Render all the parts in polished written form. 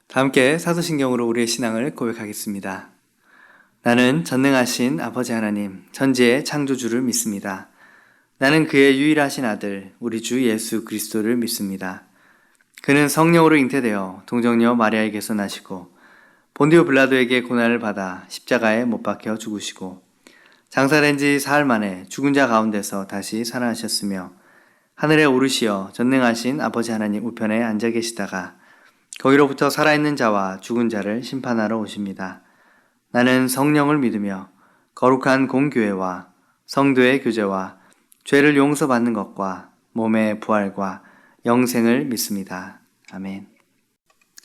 다 함께 사도신경으로 우리의 신앙을 고백하겠습니다. 나는 전능하신 아버지 하나님, 천지의 창조주를 믿습니다. 나는 그의 유일하신 아들, 우리 주 예수 그리스도를 믿습니다. 그는 성령으로 잉태되어 동정녀 마리아에게서 나시고 본디오 빌라도에게 고난을 받아 십자가에 못 박혀 죽으시고 장사된 지 사흘 만에 죽은 자 가운데서 다시 살아나셨으며 하늘에 오르시어 전능하신 아버지 하나님 우편에 앉아 계시다가 거기로부터 살아있는 자와 죽은 자를 심판하러 오십니다. 나는 성령을 믿으며 거룩한 공교회와 성도의 교제와 죄를 용서받는 것과 몸의 부활과 영생을 믿습니다. 아멘.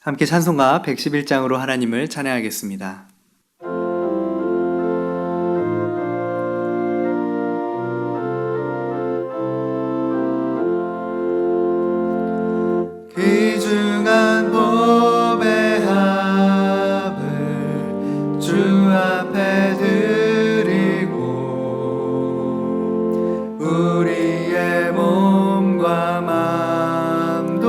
함께 찬송가 111장으로 하나님을 찬양하겠습니다. 귀중한 법의 합을 주 앞에 드리고 우리의 몸과 마음도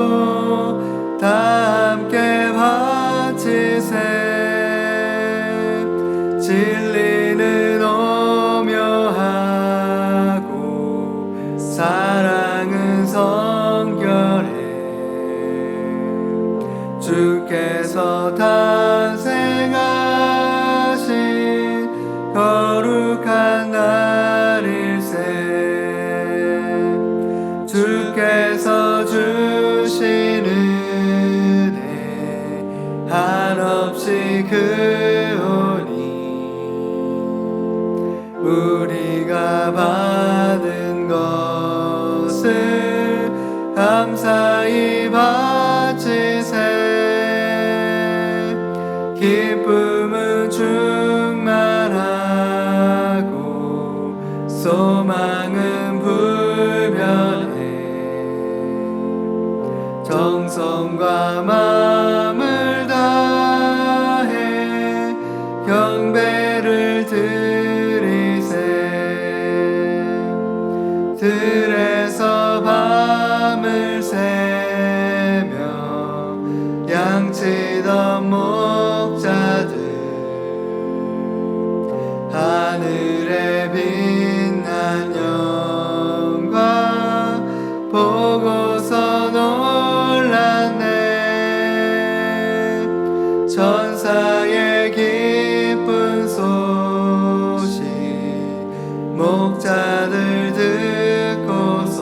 다 함께 바치세. 진리는 오묘하고 사랑은 성결해. 주께서 탄생하신 거룩한 날일세. 주께서 주신 은혜 한없이 크오니 우리가 받은 것을 감사히 바치세. 기쁨은 충만하고 소망은 불변해. 정성과 마음을 다해 경배를 드리세. 들에서 밤을 새며 양치던 목자들 하늘에 빛난 영광 보고서 놀랐네. 천사의 기쁜 소식 목자들 듣고서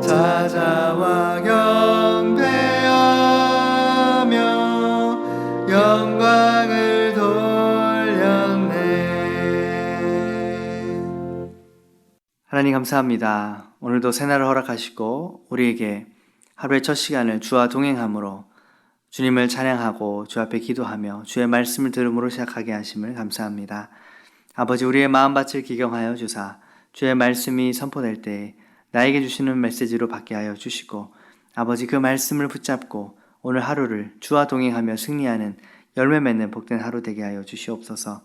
찾아와 경배하며 영광을 돌렸네. 하나님 감사합니다. 오늘도 새날을 허락하시고 우리에게 하루의 첫 시간을 주와 동행함으로 주님을 찬양하고 주 앞에 기도하며 주의 말씀을 들음으로 시작하게 하심을 감사합니다. 아버지, 우리의 마음밭을 기경하여 주사 주의 말씀이 선포될 때 나에게 주시는 메시지로 받게 하여 주시고, 아버지, 그 말씀을 붙잡고 오늘 하루를 주와 동행하며 승리하는 열매 맺는 복된 하루 되게 하여 주시옵소서.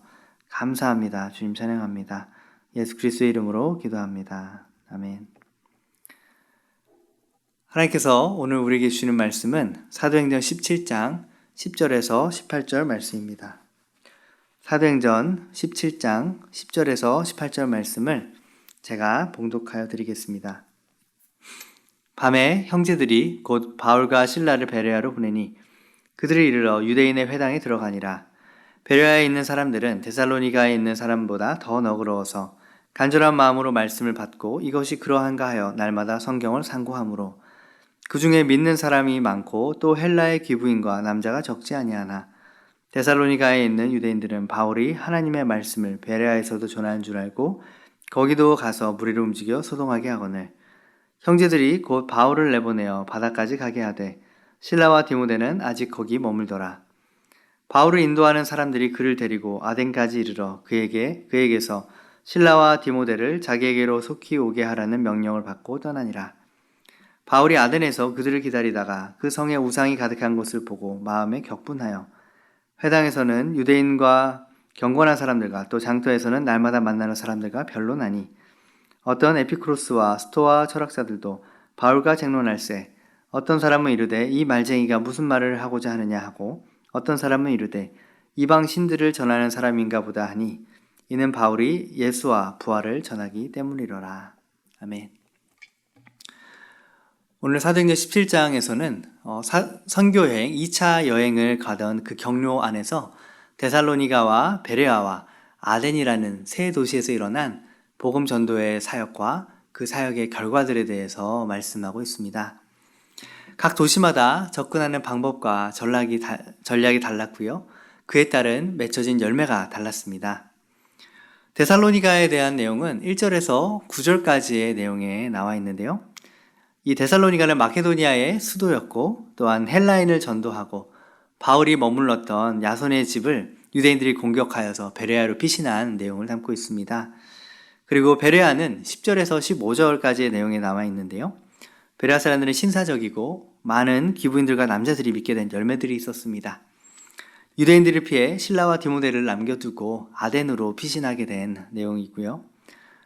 감사합니다. 주님 찬양합니다. 예수 그리스도의 이름으로 기도합니다. 아멘. 하나님께서 오늘 우리에게 주시는 말씀은 사도행전 17장 10절에서 18절 말씀입니다. 사도행전 17장 10절에서 18절 말씀을 제가 봉독하여 드리겠습니다. 밤에 형제들이 곧 바울과 실라를 베레아로 보내니 그들을 이르러 유대인의 회당에 들어가니라. 베레아에 있는 사람들은 데살로니가에 있는 사람보다 더 너그러워서 간절한 마음으로 말씀을 받고 이것이 그러한가 하여 날마다 성경을 상고하므로 그 중에 믿는 사람이 많고 또 헬라의 귀부인과 남자가 적지 아니하나 데살로니가에 있는 유대인들은 바울이 하나님의 말씀을 베레아에서도 전하는 줄 알고 거기도 가서 무리를 움직여 소동하게 하거늘 형제들이 곧 바울을 내보내어 바다까지 가게 하되 실라와 디모데는 아직 거기 머물더라. 바울을 인도하는 사람들이 그를 데리고 아덴까지 이르러 그에게서 실라와 디모데를 자기에게로 속히 오게 하라는 명령을 받고 떠나니라. 바울이 아덴에서 그들을 기다리다가 그 성에 우상이 가득한 곳을 보고 마음에 격분하여 회당에서는 유대인과 경건한 사람들과 또 장터에서는 날마다 만나는 사람들과 변론하니 어떤 에피크로스와 스토아 철학자들도 바울과 쟁론할세 어떤 사람은 이르되 이 말쟁이가 무슨 말을 하고자 하느냐 하고 어떤 사람은 이르되 이방 신들을 전하는 사람인가 보다 하니 이는 바울이 예수와 부활을 전하기 때문이로라. 아멘. 오늘 사도행전 17장에서는 선교여행 2차 여행을 가던 그 경로 안에서 데살로니가와 베레아와 아덴이라는 세 도시에서 일어난 복음 전도의 사역과 그 사역의 결과들에 대해서 말씀하고 있습니다. 각 도시마다 접근하는 방법과 전략이 달랐고요. 그에 따른 맺혀진 열매가 달랐습니다. 데살로니가에 대한 내용은 1절에서 9절까지의 내용에 나와 있는데요. 이 데살로니가는 마케도니아의 수도였고 또한 헬라인을 전도하고 바울이 머물렀던 야손의 집을 유대인들이 공격하여서 베레아로 피신한 내용을 담고 있습니다. 그리고 베레아는 10절에서 15절까지의 내용에 나와 있는데요. 베레아 사람들은 신사적이고 많은 기부인들과 남자들이 믿게 된 열매들이 있었습니다. 유대인들을 피해 실라와 디모데를 남겨두고 아덴으로 피신하게 된 내용이고요.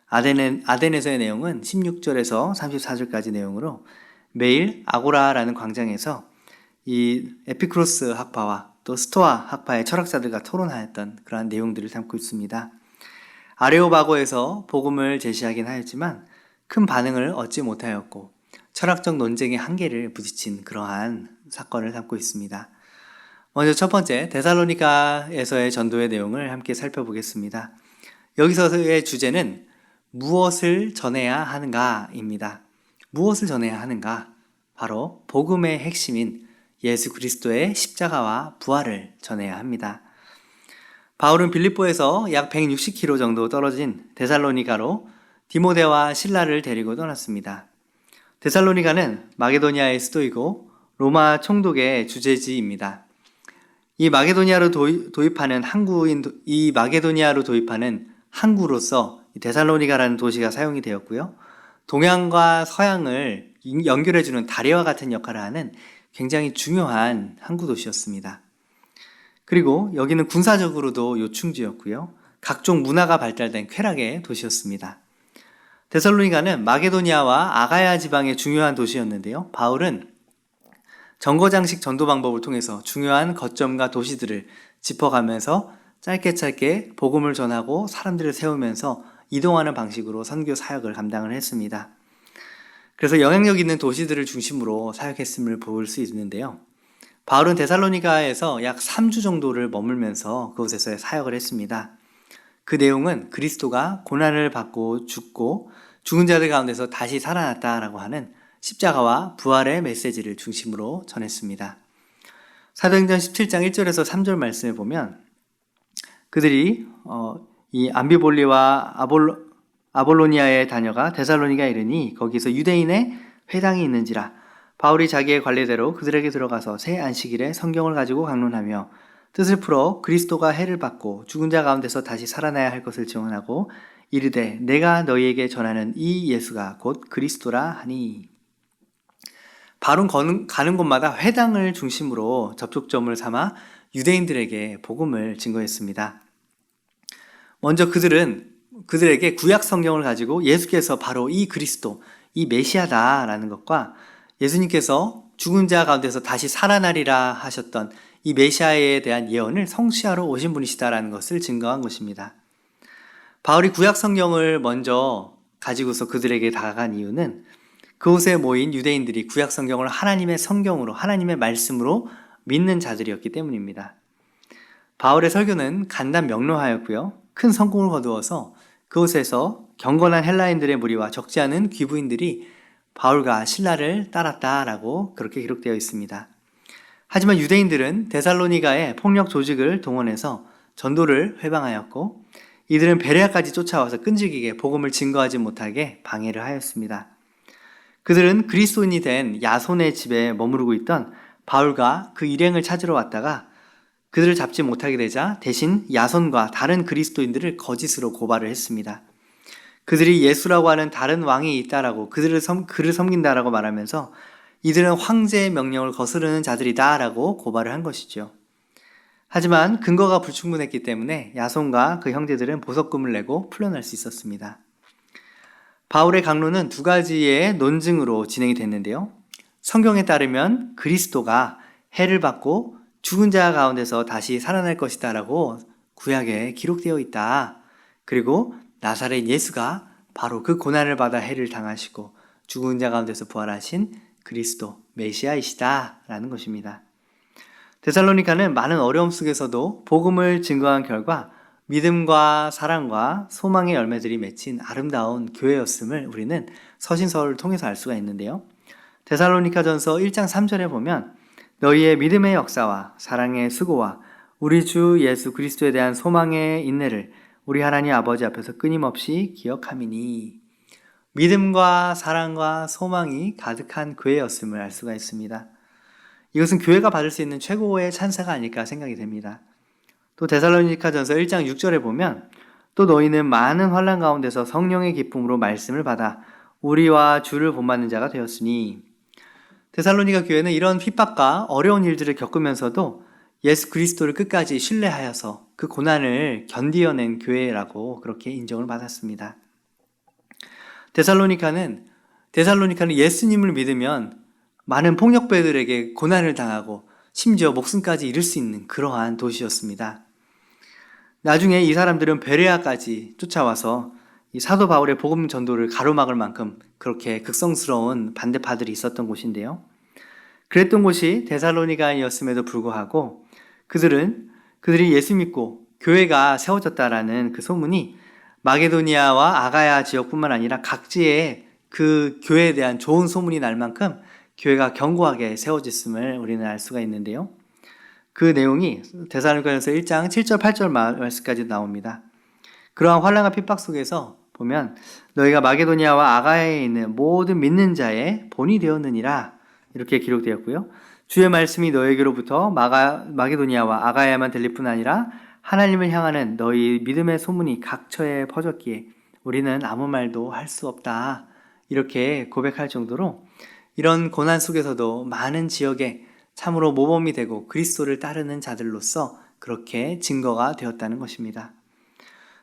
아덴에서의 내용은 16절에서 34절까지 내용으로 매일 아고라라는 광장에서 이 에피크로스 학파와 또 스토아 학파의 철학자들과 토론하였던 그러한 내용들을 담고 있습니다. 아레오바고에서 복음을 제시하긴 하였지만 큰 반응을 얻지 못하였고 철학적 논쟁의 한계를 부딪힌 그러한 사건을 담고 있습니다. 먼저 첫 번째, 데살로니가에서의 전도의 내용을 함께 살펴보겠습니다. 여기서의 주제는 무엇을 전해야 하는가입니다. 무엇을 전해야 하는가? 바로 복음의 핵심인 예수 그리스도의 십자가와 부활을 전해야 합니다. 바울은 빌립보에서 약 160km 정도 떨어진 데살로니가로 디모데와 실라를 데리고 떠났습니다. 데살로니가는 마게도니아의 수도이고 로마 총독의 주재지입니다. 이 마게도니아로 도입하는 항구로서 데살로니가라는 도시가 사용이 되었고요. 동양과 서양을 연결해주는 다리와 같은 역할을 하는 굉장히 중요한 항구 도시였습니다. 그리고 여기는 군사적으로도 요충지였고요. 각종 문화가 발달된 쾌락의 도시였습니다. 데살로니가는 마게도니아와 아가야 지방의 중요한 도시였는데요. 바울은 정거장식 전도 방법을 통해서 중요한 거점과 도시들을 짚어가면서 짧게 복음을 전하고 사람들을 세우면서 이동하는 방식으로 선교 사역을 감당을 했습니다. 그래서 영향력 있는 도시들을 중심으로 사역했음을 볼 수 있는데요. 바울은 데살로니가에서 약 3주 정도를 머물면서 그곳에서 사역을 했습니다. 그 내용은 그리스도가 고난을 받고 죽고 죽은 자들 가운데서 다시 살아났다라고 하는 십자가와 부활의 메시지를 중심으로 전했습니다. 사도행전 17장 1절에서 3절 말씀을 보면 그들이 이 암비볼리와 아볼로니아에 다녀가 데살로니가에 이르니 거기서 유대인의 회당이 있는지라 바울이 자기의 관례대로 그들에게 들어가서 새 안식일에 성경을 가지고 강론하며 뜻을 풀어 그리스도가 해를 받고 죽은 자 가운데서 다시 살아나야 할 것을 증언하고 이르되 내가 너희에게 전하는 이 예수가 곧 그리스도라 하니. 바울은 가는 곳마다 회당을 중심으로 접촉점을 삼아 유대인들에게 복음을 증거했습니다. 먼저 그들에게 구약 성경을 가지고 예수께서 바로 이 그리스도, 이 메시아다라는 것과 예수님께서 죽은 자 가운데서 다시 살아나리라 하셨던 이 메시아에 대한 예언을 성취하러 오신 분이시다라는 것을 증거한 것입니다. 바울이 구약 성경을 먼저 가지고서 그들에게 다가간 이유는 그곳에 모인 유대인들이 구약 성경을 하나님의 성경으로, 하나님의 말씀으로 믿는 자들이었기 때문입니다. 바울의 설교는 간단 명료하였고요. 큰 성공을 거두어서 그곳에서 경건한 헬라인들의 무리와 적지 않은 귀부인들이 바울과 실라를 따랐다라고 그렇게 기록되어 있습니다. 하지만 유대인들은 데살로니가의 폭력 조직을 동원해서 전도를 회방하였고 이들은 베레아까지 쫓아와서 끈질기게 복음을 증거하지 못하게 방해를 하였습니다. 그들은 그리스도인이 된 야손의 집에 머무르고 있던 바울과 그 일행을 찾으러 왔다가 그들을 잡지 못하게 되자 대신 야손과 다른 그리스도인들을 거짓으로 고발을 했습니다. 그들이 예수라고 하는 다른 왕이 있다라고 그를 섬긴다라고 말하면서 이들은 황제의 명령을 거스르는 자들이다라고 고발을 한 것이죠. 하지만 근거가 불충분했기 때문에 야손과 그 형제들은 보석금을 내고 풀려날 수 있었습니다. 바울의 강론은 두 가지의 논증으로 진행이 됐는데요. 성경에 따르면 그리스도가 해를 받고 죽은 자 가운데서 다시 살아날 것이다 라고 구약에 기록되어 있다. 그리고 나사렛 예수가 바로 그 고난을 받아 해를 당하시고 죽은 자 가운데서 부활하신 그리스도 메시아이시다 라는 것입니다. 데살로니가는 많은 어려움 속에서도 복음을 증거한 결과 믿음과 사랑과 소망의 열매들이 맺힌 아름다운 교회였음을 우리는 서신서를 통해서 알 수가 있는데요. 데살로니가전서 1장 3절에 보면 너희의 믿음의 역사와 사랑의 수고와 우리 주 예수 그리스도에 대한 소망의 인내를 우리 하나님 아버지 앞에서 끊임없이 기억함이니, 믿음과 사랑과 소망이 가득한 교회였음을 알 수가 있습니다. 이것은 교회가 받을 수 있는 최고의 찬사가 아닐까 생각이 됩니다. 또 데살로니가전서 1장 6절에 보면 또 너희는 많은 환난 가운데서 성령의 기쁨으로 말씀을 받아 우리와 주를 본받는 자가 되었으니, 데살로니가 교회는 이런 핍박과 어려운 일들을 겪으면서도 예수 그리스도를 끝까지 신뢰하여서 그 고난을 견디어낸 교회라고 그렇게 인정을 받았습니다. 데살로니카는 예수님을 믿으면 많은 폭력배들에게 고난을 당하고 심지어 목숨까지 잃을 수 있는 그러한 도시였습니다. 나중에 이 사람들은 베레아까지 쫓아와서 이 사도 바울의 복음 전도를 가로막을 만큼 그렇게 극성스러운 반대파들이 있었던 곳인데요. 그랬던 곳이 데살로니가였음에도 불구하고 그들이 예수 믿고 교회가 세워졌다라는 그 소문이 마게도니아와 아가야 지역뿐만 아니라 각지에 그 교회에 대한 좋은 소문이 날 만큼 교회가 견고하게 세워졌음을 우리는 알 수가 있는데요. 그 내용이 데살로니가전서 1장 7절 8절 말씀까지 나옵니다. 그러한 환난과 핍박 속에서 보면 너희가 마게도니아와 아가야에 있는 모든 믿는 자의 본이 되었느니라 이렇게 기록되었고요. 주의 말씀이 너에게로부터 마게도니아와 아가야만 들릴 뿐 아니라 하나님을 향하는 너희 믿음의 소문이 각처에 퍼졌기에 우리는 아무 말도 할 수 없다 이렇게 고백할 정도로 이런 고난 속에서도 많은 지역에 참으로 모범이 되고 그리스도를 따르는 자들로서 그렇게 증거가 되었다는 것입니다.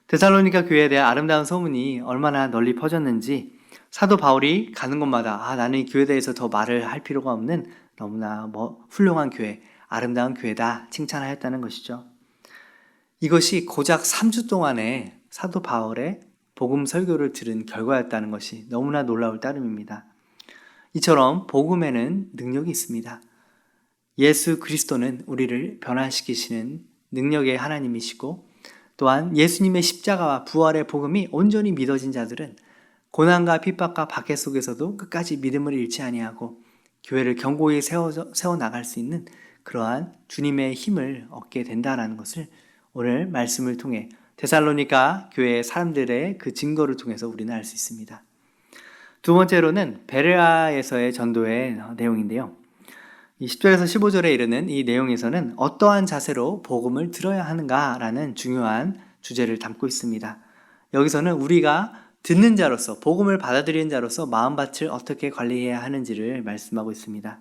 데살로니가 교회에 대한 아름다운 소문이 얼마나 널리 퍼졌는지 사도 바울이 가는 곳마다 나는 이 교회에 대해서 더 말을 할 필요가 없는 너무나 훌륭한 교회, 아름다운 교회다 칭찬하였다는 것이죠. 이것이 고작 3주 동안에 사도 바울의 복음 설교를 들은 결과였다는 것이 너무나 놀라울 따름입니다. 이처럼 복음에는 능력이 있습니다. 예수 그리스도는 우리를 변화시키시는 능력의 하나님이시고 또한 예수님의 십자가와 부활의 복음이 온전히 믿어진 자들은 고난과 핍박과 박해 속에서도 끝까지 믿음을 잃지 아니하고 교회를 견고히 세워나갈 수 있는 그러한 주님의 힘을 얻게 된다는 것을 오늘 말씀을 통해 데살로니가 교회의 사람들의 그 증거를 통해서 우리는 알 수 있습니다. 두 번째로는 베레아에서의 전도의 내용인데요. 이 10절에서 15절에 이르는 이 내용에서는 어떠한 자세로 복음을 들어야 하는가라는 중요한 주제를 담고 있습니다. 여기서는 우리가 듣는 자로서 복음을 받아들이는 자로서 마음밭을 어떻게 관리해야 하는지를 말씀하고 있습니다.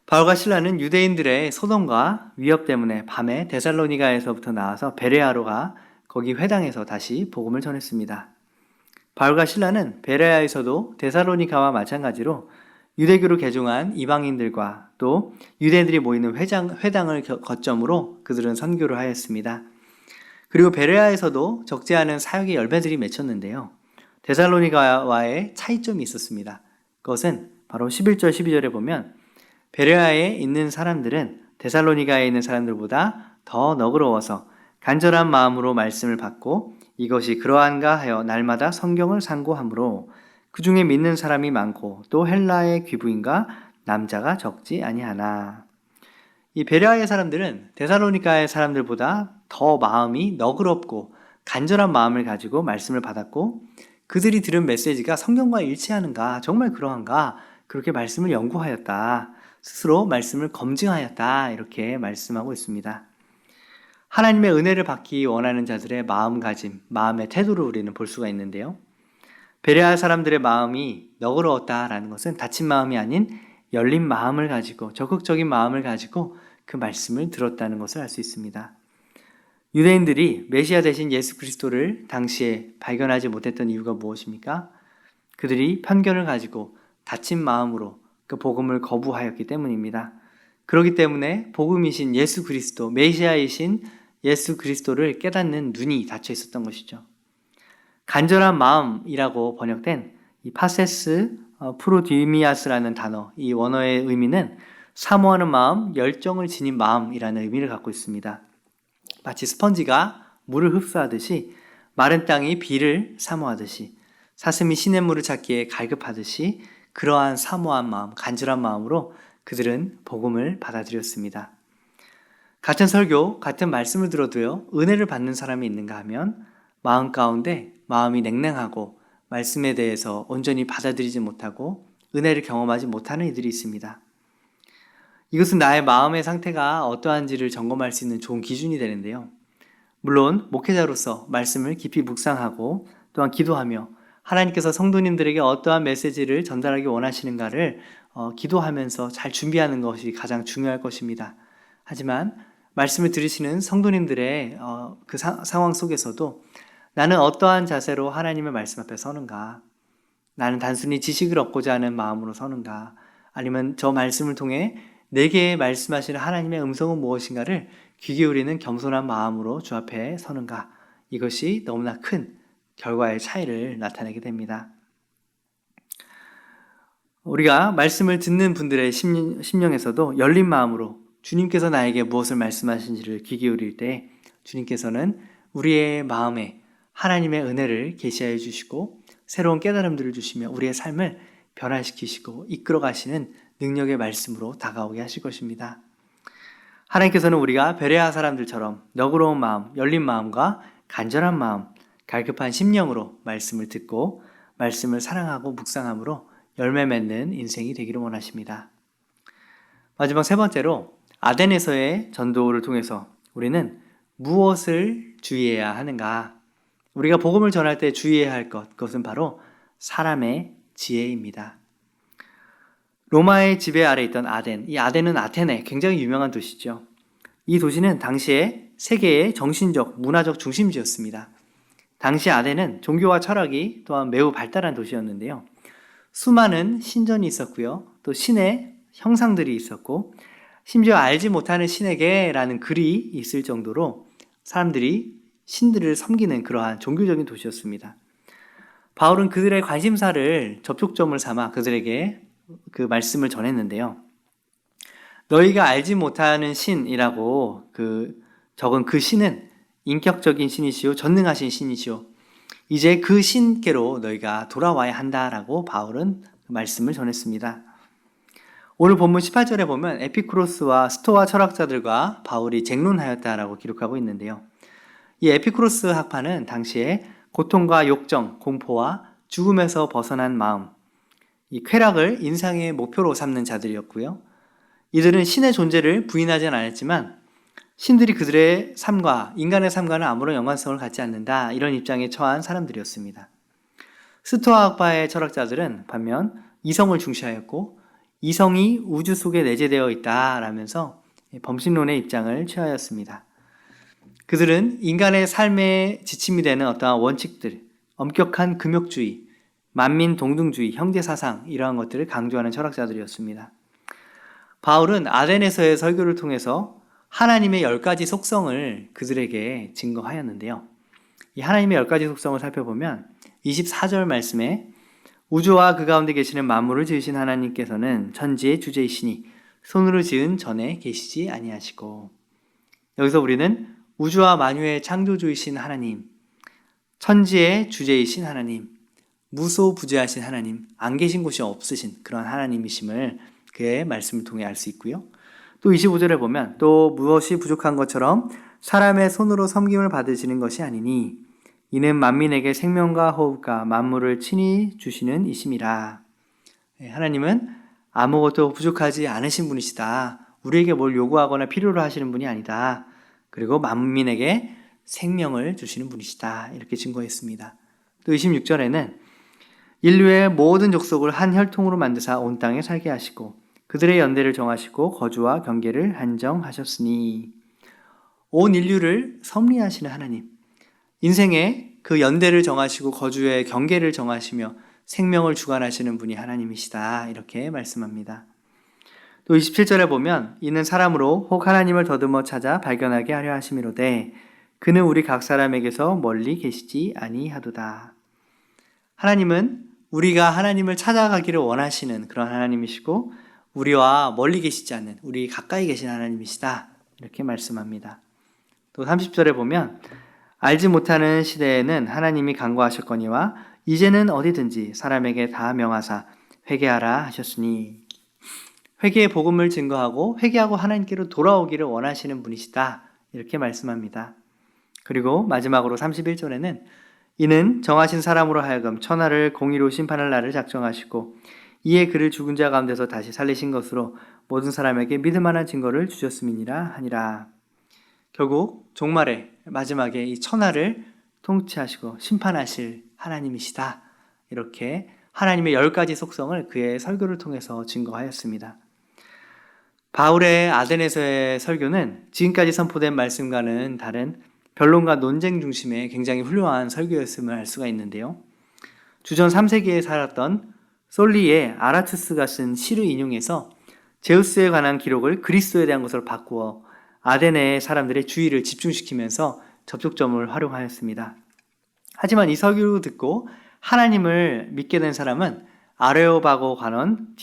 바울과 실라는 유대인들의 소동과 위협 때문에 밤에 데살로니가에서부터 나와서 베레아로 가 거기 회당에서 다시 복음을 전했습니다. 바울과 실라는 베레아에서도 데살로니가와 마찬가지로 유대교로 개종한 이방인들과 또 유대인들이 모이는 회당을 거점으로 그들은 선교를 하였습니다. 그리고 베레아에서도 적지 않은 사역의 열매들이 맺혔는데요. 데살로니가와의 차이점이 있었습니다. 그것은 바로 11절 12절에 보면 베레아에 있는 사람들은 데살로니가에 있는 사람들보다 더 너그러워서 간절한 마음으로 말씀을 받고 이것이 그러한가 하여 날마다 성경을 상고하므로 그 중에 믿는 사람이 많고 또 헬라의 귀부인과 남자가 적지 아니하나. 이 베레아의 사람들은 데살로니가의 사람들보다 더 마음이 너그럽고 간절한 마음을 가지고 말씀을 받았고 그들이 들은 메시지가 성경과 일치하는가, 정말 그러한가, 그렇게 말씀을 연구하였다. 스스로 말씀을 검증하였다. 이렇게 말씀하고 있습니다. 하나님의 은혜를 받기 원하는 자들의 마음가짐, 마음의 태도를 우리는 볼 수가 있는데요. 베레아 사람들의 마음이 너그러웠다라는 것은 닫힌 마음이 아닌 열린 마음을 가지고 적극적인 마음을 가지고 그 말씀을 들었다는 것을 알 수 있습니다. 유대인들이 메시아 대신 예수 그리스도를 당시에 발견하지 못했던 이유가 무엇입니까? 그들이 편견을 가지고 닫힌 마음으로 그 복음을 거부하였기 때문입니다. 그렇기 때문에 복음이신 예수 그리스도, 메시아이신 예수 그리스도를 깨닫는 눈이 닫혀 있었던 것이죠. 간절한 마음이라고 번역된 이 파세스 프로디미아스라는 단어, 이 원어의 의미는 사모하는 마음, 열정을 지닌 마음이라는 의미를 갖고 있습니다. 마치 스펀지가 물을 흡수하듯이, 마른 땅이 비를 사모하듯이, 사슴이 시냇물을 찾기에 갈급하듯이 그러한 사모한 마음, 간절한 마음으로 그들은 복음을 받아들였습니다. 같은 설교, 같은 말씀을 들어도요, 은혜를 받는 사람이 있는가 하면 마음 가운데 마음이 냉랭하고 말씀에 대해서 온전히 받아들이지 못하고 은혜를 경험하지 못하는 이들이 있습니다. 이것은 나의 마음의 상태가 어떠한지를 점검할 수 있는 좋은 기준이 되는데요. 물론 목회자로서 말씀을 깊이 묵상하고 또한 기도하며 하나님께서 성도님들에게 어떠한 메시지를 전달하기 원하시는가를 기도하면서 잘 준비하는 것이 가장 중요할 것입니다. 하지만 말씀을 들으시는 성도님들의 그 상황 속에서도 나는 어떠한 자세로 하나님의 말씀 앞에 서는가? 나는 단순히 지식을 얻고자 하는 마음으로 서는가? 아니면 저 말씀을 통해 내게 말씀하시는 하나님의 음성은 무엇인가를 귀 기울이는 겸손한 마음으로 주 앞에 서는가? 이것이 너무나 큰 결과의 차이를 나타내게 됩니다. 우리가 말씀을 듣는 분들의 심령에서도 열린 마음으로 주님께서 나에게 무엇을 말씀하신지를 귀 기울일 때 주님께서는 우리의 마음에 하나님의 은혜를 계시하여 주시고 새로운 깨달음들을 주시며 우리의 삶을 변화시키시고 이끌어 가시는 능력의 말씀으로 다가오게 하실 것입니다. 하나님께서는 우리가 베레아 사람들처럼 너그러운 마음, 열린 마음과 간절한 마음, 갈급한 심령으로 말씀을 듣고 말씀을 사랑하고 묵상함으로 열매 맺는 인생이 되기를 원하십니다. 마지막 세 번째로 아덴에서의 전도를 통해서 우리는 무엇을 주의해야 하는가? 우리가 복음을 전할 때 주의해야 할 것, 그것은 바로 사람의 지혜입니다. 로마의 지배 아래 있던 아덴, 이 아덴은 아테네, 굉장히 유명한 도시죠. 이 도시는 당시에 세계의 정신적, 문화적 중심지였습니다. 당시 아덴은 종교와 철학이 또한 매우 발달한 도시였는데요. 수많은 신전이 있었고요. 또 신의 형상들이 있었고 심지어 알지 못하는 신에게라는 글이 있을 정도로 사람들이 신들을 섬기는 그러한 종교적인 도시였습니다. 바울은 그들의 관심사를 접촉점을 삼아 그들에게 그 말씀을 전했는데요. 너희가 알지 못하는 신이라고 적은 그 신은 인격적인 신이시오, 전능하신 신이시오. 이제 그 신께로 너희가 돌아와야 한다라고 바울은 말씀을 전했습니다. 오늘 본문 18절에 보면 에피쿠로스와 스토아 철학자들과 바울이 쟁론하였다라고 기록하고 있는데요. 이 에피쿠로스 학파는 당시에 고통과 욕정, 공포와 죽음에서 벗어난 마음, 이 쾌락을 인생의 목표로 삼는 자들이었고요. 이들은 신의 존재를 부인하지는 않았지만 신들이 그들의 삶과 인간의 삶과는 아무런 연관성을 갖지 않는다, 이런 입장에 처한 사람들이었습니다. 스토아 학파의 철학자들은 반면 이성을 중시하였고 이성이 우주 속에 내재되어 있다라면서 범신론의 입장을 취하였습니다. 그들은 인간의 삶의 지침이 되는 어떠한 원칙들, 엄격한 금욕주의, 만민 동등주의, 형제사상, 이러한 것들을 강조하는 철학자들이었습니다. 바울은 아덴에서의 설교를 통해서 하나님의 10가지 속성을 그들에게 증거하였는데요. 이 하나님의 10가지 속성을 살펴보면 24절 말씀에 우주와 그 가운데 계시는 만물을 지으신 하나님께서는 천지의 주제이시니 손으로 지은 전에 계시지 아니하시고, 여기서 우리는 우주와 만유의 창조주이신 하나님, 천지의 주제이신 하나님, 무소부재하신 하나님, 안 계신 곳이 없으신 그런 하나님이심을 그의 말씀을 통해 알 수 있고요. 또 25절에 보면 또 무엇이 부족한 것처럼 사람의 손으로 섬김을 받으시는 것이 아니니 이는 만민에게 생명과 호흡과 만물을 친히 주시는 이심이라. 하나님은 아무것도 부족하지 않으신 분이시다. 우리에게 뭘 요구하거나 필요로 하시는 분이 아니다. 그리고 만민에게 생명을 주시는 분이시다. 이렇게 증거했습니다. 또 26절에는 인류의 모든 족속을 한 혈통으로 만드사 온 땅에 살게 하시고 그들의 연대를 정하시고 거주와 경계를 한정하셨으니, 온 인류를 섭리하시는 하나님, 인생의 그 연대를 정하시고 거주의 경계를 정하시며 생명을 주관하시는 분이 하나님이시다. 이렇게 말씀합니다. 또 27절에 보면 이는 사람으로 혹 하나님을 더듬어 찾아 발견하게 하려 하심이로되 그는 우리 각 사람에게서 멀리 계시지 아니하도다. 하나님은 우리가 하나님을 찾아가기를 원하시는 그런 하나님이시고 우리와 멀리 계시지 않는 우리 가까이 계신 하나님이시다. 이렇게 말씀합니다. 또 30절에 보면 알지 못하는 시대에는 하나님이 간구하셨거니와 이제는 어디든지 사람에게 다 명하사 회개하라 하셨으니 회개의 복음을 증거하고 회개하고 하나님께로 돌아오기를 원하시는 분이시다. 이렇게 말씀합니다. 그리고 마지막으로 31절에는 이는 정하신 사람으로 하여금 천하를 공의로 심판할 날을 작정하시고 이에 그를 죽은 자 가운데서 다시 살리신 것으로 모든 사람에게 믿을 만한 증거를 주셨음이니라 하니라. 결국 종말에 마지막에 이 천하를 통치하시고 심판하실 하나님이시다. 이렇게 하나님의 10가지 속성을 그의 설교를 통해서 증거하였습니다. 바울의 아덴에서의 설교는 지금까지 선포된 말씀과는 다른 변론과 논쟁 중심의 굉장히 훌륭한 설교였음을 알 수가 있는데요. 주전 3세기에 살았던 솔리의 아라투스가 쓴 시를 인용해서 제우스에 관한 기록을 그리스도에 대한 것으로 바꾸어 아덴의 사람들의 주의를 집중시키면서 접촉점을 활용하였습니다. 하지만 이 설교를 듣고 하나님을 믿게 된 사람은 아레오바고 관원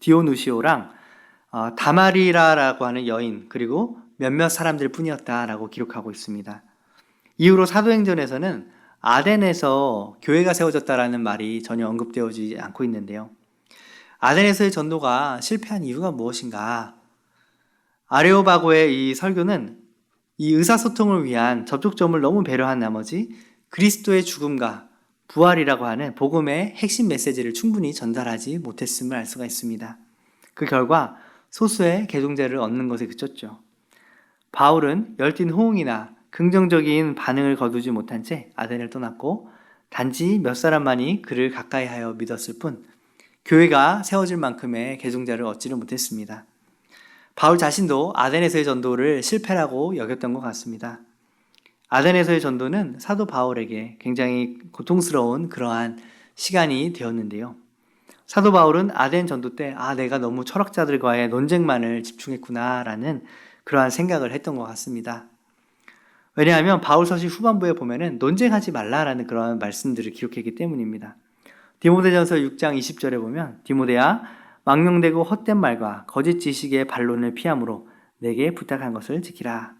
디오누시오랑 다마리라라고 하는 여인 그리고 몇몇 사람들 뿐이었다라고 기록하고 있습니다. 이후로 사도행전에서는 아덴에서 교회가 세워졌다라는 말이 전혀 언급되어지지 않고 있는데요. 아덴에서의 전도가 실패한 이유가 무엇인가? 아레오바고의 이 설교는 이 의사소통을 위한 접촉점을 너무 배려한 나머지 그리스도의 죽음과 부활이라고 하는 복음의 핵심 메시지를 충분히 전달하지 못했음을 알 수가 있습니다. 그 결과 소수의 개종자를 얻는 것에 그쳤죠. 바울은 열띤 호응이나 긍정적인 반응을 거두지 못한 채 아덴을 떠났고 단지 몇 사람만이 그를 가까이하여 믿었을 뿐 교회가 세워질 만큼의 개종자를 얻지를 못했습니다. 바울 자신도 아덴에서의 전도를 실패라고 여겼던 것 같습니다. 아덴에서의 전도는 사도 바울에게 굉장히 고통스러운 그러한 시간이 되었는데요. 사도 바울은 아덴 전도 때 내가 너무 철학자들과의 논쟁만을 집중했구나라는 그러한 생각을 했던 것 같습니다. 왜냐하면 바울 서신 후반부에 보면은 논쟁하지 말라라는 그러한 말씀들을 기록했기 때문입니다. 디모데전서 6장 20절에 보면 디모데야 망령되고 헛된 말과 거짓 지식의 반론을 피함으로 내게 부탁한 것을 지키라.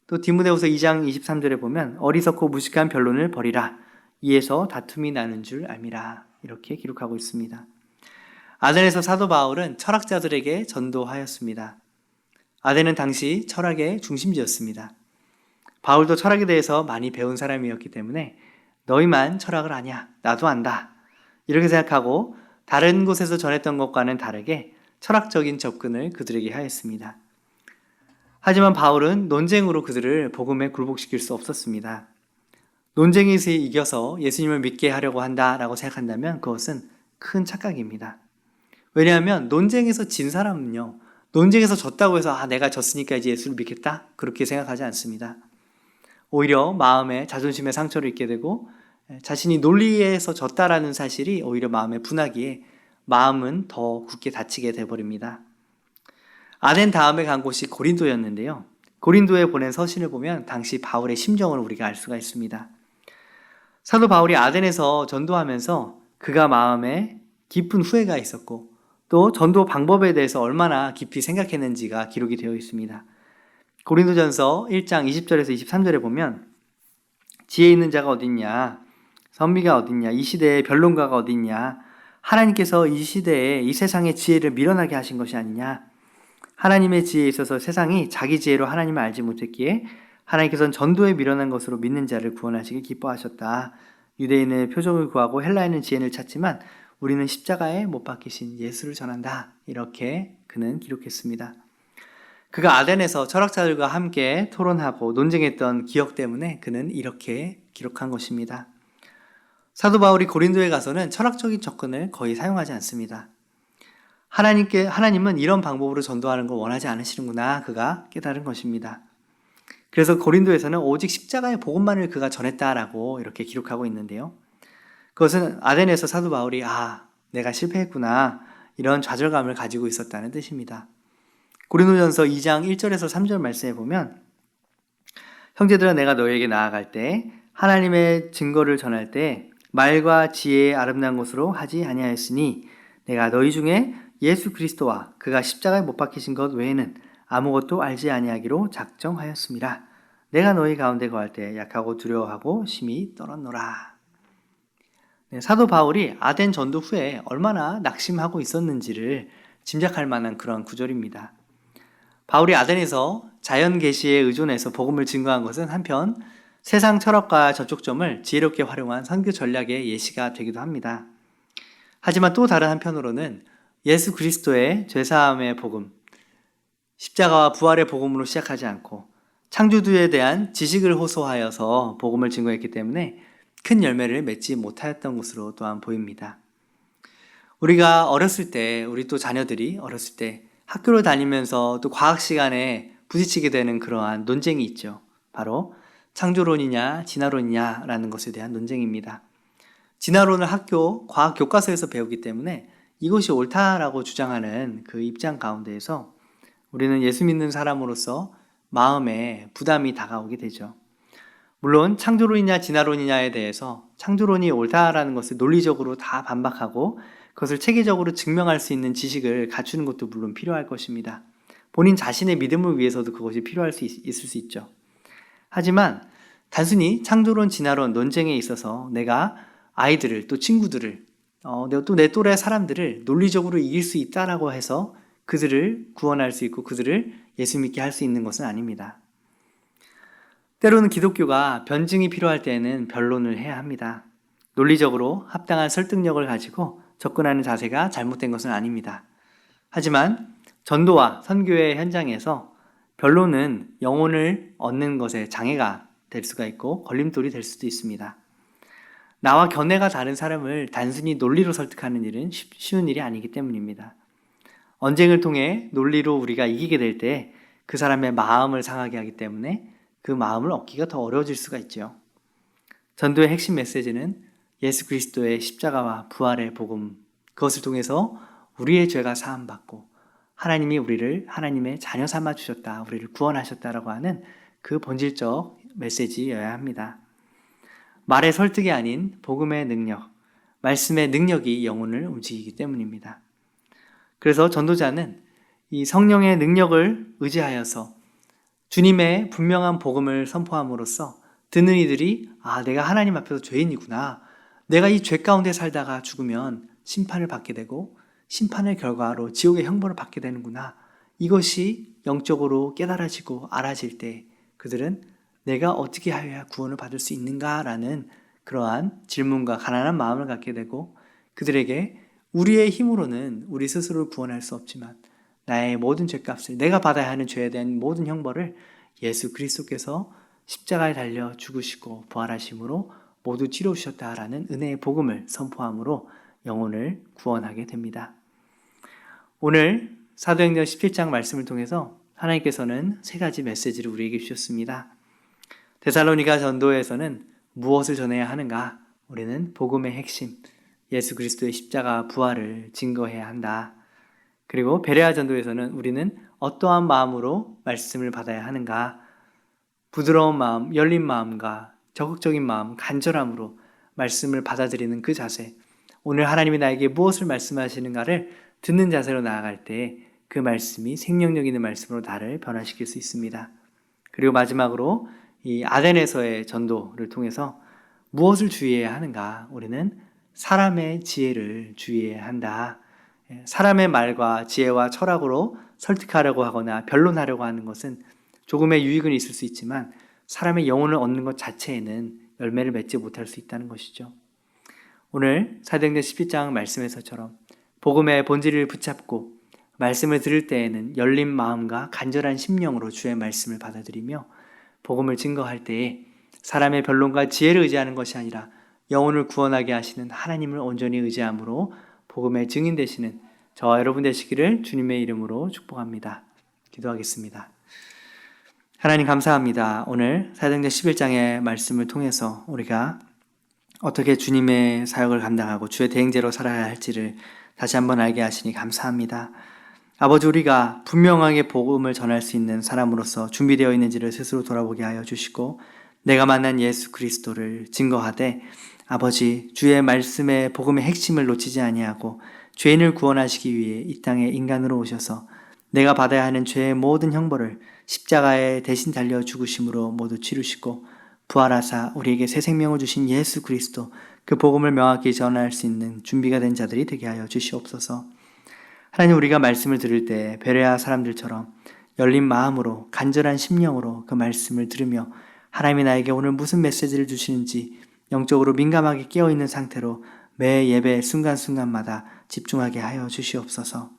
또 디모데후서 2장 23절에 보면 어리석고 무식한 변론을 버리라. 이에서 다툼이 나는 줄 알미라. 이렇게 기록하고 있습니다. 아덴에서 사도 바울은 철학자들에게 전도하였습니다. 아덴은 당시 철학의 중심지였습니다. 바울도 철학에 대해서 많이 배운 사람이었기 때문에 너희만 철학을 아냐? 나도 안다. 이렇게 생각하고 다른 곳에서 전했던 것과는 다르게 철학적인 접근을 그들에게 하였습니다. 하지만 바울은 논쟁으로 그들을 복음에 굴복시킬 수 없었습니다. 논쟁에서 이겨서 예수님을 믿게 하려고 한다라고 생각한다면 그것은 큰 착각입니다. 왜냐하면 논쟁에서 진 사람은요, 논쟁에서 졌다고 해서 내가 졌으니까 이제 예수를 믿겠다? 그렇게 생각하지 않습니다. 오히려 마음에 자존심의 상처를 입게 되고 자신이 논리에서 졌다라는 사실이 오히려 마음에 분하기에 마음은 더 굳게 다치게 되어버립니다. 아덴 다음에 간 곳이 고린도였는데요. 고린도에 보낸 서신을 보면 당시 바울의 심정을 우리가 알 수가 있습니다. 사도 바울이 아덴에서 전도하면서 그가 마음에 깊은 후회가 있었고 또 전도 방법에 대해서 얼마나 깊이 생각했는지가 기록이 되어 있습니다. 고린도전서 1장 20절에서 23절에 보면 지혜 있는 자가 어딨냐? 선비가 어딨냐? 이 시대에 변론가가 어딨냐? 하나님께서 이 시대에 이 세상의 지혜를 밀어나게 하신 것이 아니냐? 하나님의 지혜에 있어서 세상이 자기 지혜로 하나님을 알지 못했기에 하나님께서는 전도에 밀어난 것으로 믿는 자를 구원하시기 기뻐하셨다. 유대인의 표적을 구하고 헬라인은 지혜를 찾지만 우리는 십자가에 못 박히신 예수를 전한다. 이렇게 그는 기록했습니다. 그가 아덴에서 철학자들과 함께 토론하고 논쟁했던 기억 때문에 그는 이렇게 기록한 것입니다. 사도 바울이 고린도에 가서는 철학적인 접근을 거의 사용하지 않습니다. 하나님은 이런 방법으로 전도하는 걸 원하지 않으시는구나 그가 깨달은 것입니다. 그래서 고린도에서는 오직 십자가의 복음만을 그가 전했다라고 이렇게 기록하고 있는데요. 그것은 아덴에서 사도 바울이 내가 실패했구나 이런 좌절감을 가지고 있었다는 뜻입니다. 고린도전서 2장 1절에서 3절 말씀에 보면 형제들아 내가 너희에게 나아갈 때 하나님의 증거를 전할 때 말과 지혜의 아름다운 것으로 하지 아니하였으니 내가 너희 중에 예수 그리스도와 그가 십자가에 못 박히신 것 외에는 아무것도 알지 아니하기로 작정하였습니다. 내가 너희 가운데 거할 때 약하고 두려워하고 심히 떨었노라. 사도 바울이 아덴 전도 후에 얼마나 낙심하고 있었는지를 짐작할 만한 그런 구절입니다. 바울이 아덴에서 자연 계시에 의존해서 복음을 증거한 것은 한편 세상 철학과 접촉점을 지혜롭게 활용한 선교 전략의 예시가 되기도 합니다. 하지만 또 다른 한편으로는 예수 그리스도의 죄사함의 복음, 십자가와 부활의 복음으로 시작하지 않고 창조주에 대한 지식을 호소하여서 복음을 증거했기 때문에 큰 열매를 맺지 못하였던 것으로 또한 보입니다. 우리가 어렸을 때, 우리 또 자녀들이 어렸을 때 학교를 다니면서 또 과학 시간에 부딪히게 되는 그러한 논쟁이 있죠. 바로 창조론이냐 진화론이냐라는 것에 대한 논쟁입니다. 진화론을 학교 과학 교과서에서 배우기 때문에 이것이 옳다라고 주장하는 그 입장 가운데에서 우리는 예수 믿는 사람으로서 마음에 부담이 다가오게 되죠. 물론 창조론이냐 진화론이냐에 대해서 창조론이 옳다라는 것을 논리적으로 다 반박하고 그것을 체계적으로 증명할 수 있는 지식을 갖추는 것도 물론 필요할 것입니다. 본인 자신의 믿음을 위해서도 그것이 필요할 수 있을 수 있죠. 하지만 단순히 창조론, 진화론, 논쟁에 있어서 내가 아이들을 또 친구들을 또 내 또래 사람들을 논리적으로 이길 수 있다라고 해서 그들을 구원할 수 있고 그들을 예수 믿게 할 수 있는 것은 아닙니다. 때로는 기독교가 변증이 필요할 때에는 변론을 해야 합니다. 논리적으로 합당한 설득력을 가지고 접근하는 자세가 잘못된 것은 아닙니다. 하지만 전도와 선교의 현장에서 변론은 영혼을 얻는 것에 장애가 될 수가 있고 걸림돌이 될 수도 있습니다. 나와 견해가 다른 사람을 단순히 논리로 설득하는 일은 쉬운 일이 아니기 때문입니다. 언쟁을 통해 논리로 우리가 이기게 될 때 그 사람의 마음을 상하게 하기 때문에 그 마음을 얻기가 더 어려워질 수가 있죠. 전도의 핵심 메시지는 예수 그리스도의 십자가와 부활의 복음, 그것을 통해서 우리의 죄가 사함받고 하나님이 우리를 하나님의 자녀 삼아 주셨다, 우리를 구원하셨다라고 하는 그 본질적 메시지여야 합니다. 말의 설득이 아닌 복음의 능력, 말씀의 능력이 영혼을 움직이기 때문입니다. 그래서 전도자는 이 성령의 능력을 의지하여서 주님의 분명한 복음을 선포함으로써 듣는 이들이 내가 하나님 앞에서 죄인이구나. 내가 이 죄 가운데 살다가 죽으면 심판을 받게 되고 심판의 결과로 지옥의 형벌을 받게 되는구나. 이것이 영적으로 깨달아지고 알아질 때 그들은 내가 어떻게 하여야 구원을 받을 수 있는가라는 그러한 질문과 가난한 마음을 갖게 되고 그들에게 우리의 힘으로는 우리 스스로를 구원할 수 없지만 나의 모든 죄값을 내가 받아야 하는 죄에 대한 모든 형벌을 예수 그리스도께서 십자가에 달려 죽으시고 부활하심으로 모두 치러주셨다라는 은혜의 복음을 선포함으로 영혼을 구원하게 됩니다. 오늘 사도행전 17장 말씀을 통해서 하나님께서는 세 가지 메시지를 우리에게 주셨습니다. 데살로니가 전도에서는 무엇을 전해야 하는가? 우리는 복음의 핵심, 예수 그리스도의 십자가 부활을 증거해야 한다. 그리고 베레아 전도에서는 우리는 어떠한 마음으로 말씀을 받아야 하는가? 부드러운 마음, 열린 마음과 적극적인 마음, 간절함으로 말씀을 받아들이는 그 자세, 오늘 하나님이 나에게 무엇을 말씀하시는가를 듣는 자세로 나아갈 때 그 말씀이 생명력 있는 말씀으로 나를 변화시킬 수 있습니다. 그리고 마지막으로 이 아덴에서의 전도를 통해서 무엇을 주의해야 하는가? 우리는 사람의 지혜를 주의해야 한다. 사람의 말과 지혜와 철학으로 설득하려고 하거나 변론하려고 하는 것은 조금의 유익은 있을 수 있지만 사람의 영혼을 얻는 것 자체에는 열매를 맺지 못할 수 있다는 것이죠. 오늘 사도행전 17장 말씀에서처럼 복음의 본질을 붙잡고 말씀을 들을 때에는 열린 마음과 간절한 심령으로 주의 말씀을 받아들이며 복음을 증거할 때에 사람의 변론과 지혜를 의지하는 것이 아니라 영혼을 구원하게 하시는 하나님을 온전히 의지함으로 복음의 증인 되시는 저와 여러분 되시기를 주님의 이름으로 축복합니다. 기도하겠습니다. 하나님 감사합니다. 오늘 사도행전 11장의 말씀을 통해서 우리가 어떻게 주님의 사역을 감당하고 주의 대행제로 살아야 할지를 다시 한번 알게 하시니 감사합니다. 아버지, 우리가 분명하게 복음을 전할 수 있는 사람으로서 준비되어 있는지를 스스로 돌아보게 하여 주시고, 내가 만난 예수 그리스도를 증거하되 아버지, 주의 말씀의 복음의 핵심을 놓치지 아니하고 죄인을 구원하시기 위해 이 땅에 인간으로 오셔서 내가 받아야 하는 죄의 모든 형벌을 십자가에 대신 달려 죽으심으로 모두 치루시고 부활하사 우리에게 새 생명을 주신 예수 그리스도, 그 복음을 명확히 전할 수 있는 준비가 된 자들이 되게 하여 주시옵소서. 하나님, 우리가 말씀을 들을 때 베레아 사람들처럼 열린 마음으로 간절한 심령으로 그 말씀을 들으며 하나님이 나에게 오늘 무슨 메시지를 주시는지 영적으로 민감하게 깨어있는 상태로 매 예배 순간순간마다 집중하게 하여 주시옵소서.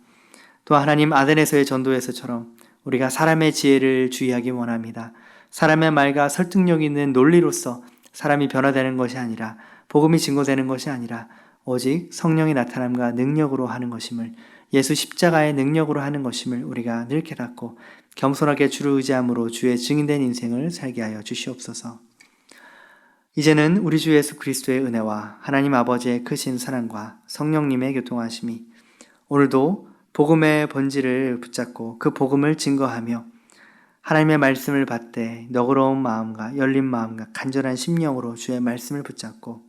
또 하나님, 아덴에서의 전도에서처럼 우리가 사람의 지혜를 주의하기 원합니다. 사람의 말과 설득력 있는 논리로서 사람이 변화되는 것이 아니라, 복음이 증거되는 것이 아니라 오직 성령의 나타남과 능력으로 하는 것임을, 예수 십자가의 능력으로 하는 것임을 우리가 늘 깨닫고 겸손하게 주를 의지함으로 주의 증인된 인생을 살게 하여 주시옵소서. 이제는 우리 주 예수 그리스도의 은혜와 하나님 아버지의 크신 사랑과 성령님의 교통하심이 오늘도 복음의 본질을 붙잡고 그 복음을 증거하며 하나님의 말씀을 받되 너그러운 마음과 열린 마음과 간절한 심령으로 주의 말씀을 붙잡고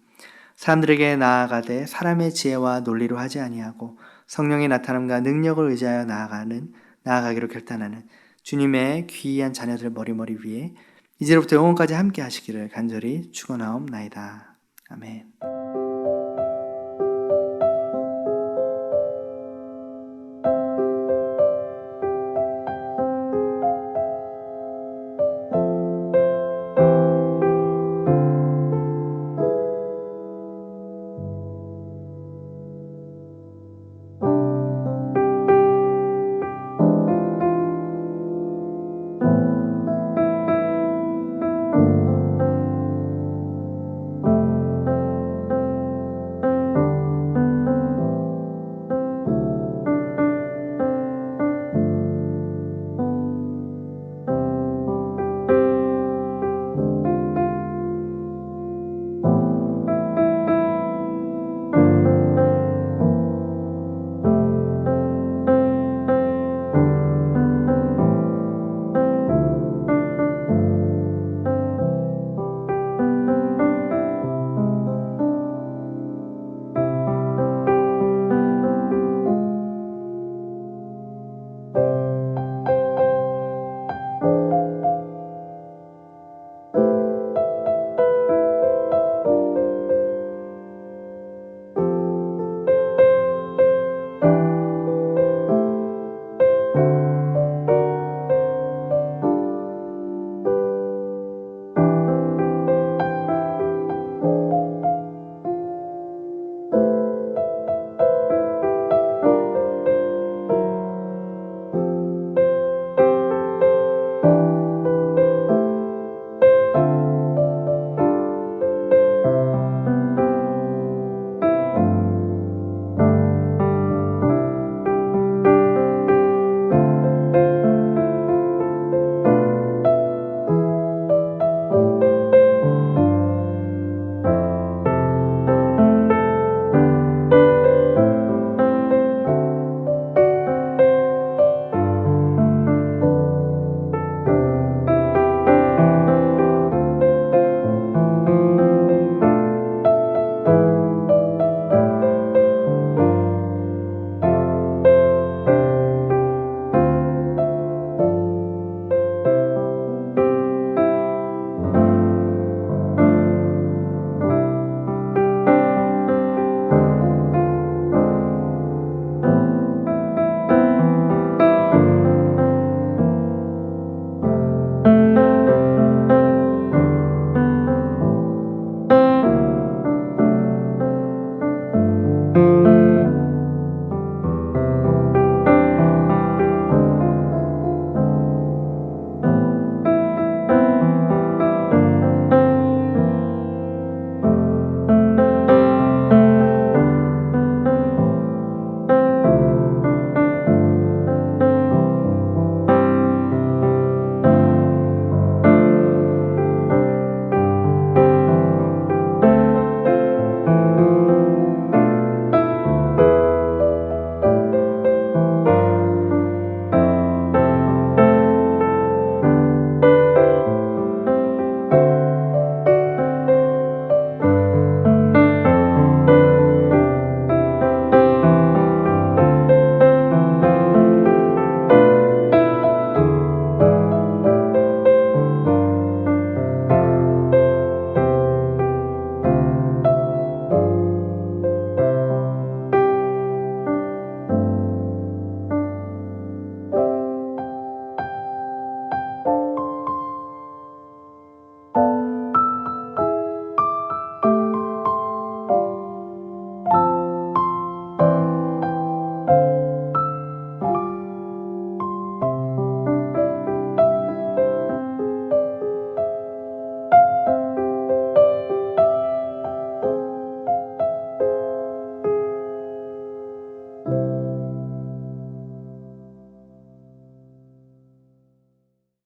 사람들에게 나아가되 사람의 지혜와 논리로 하지 아니하고 성령의 나타남과 능력을 의지하여 나아가기로 결단하는 주님의 귀한 자녀들 머리머리 위에 이제로부터 영원까지 함께 하시기를 간절히 축원하옵나이다. 아멘.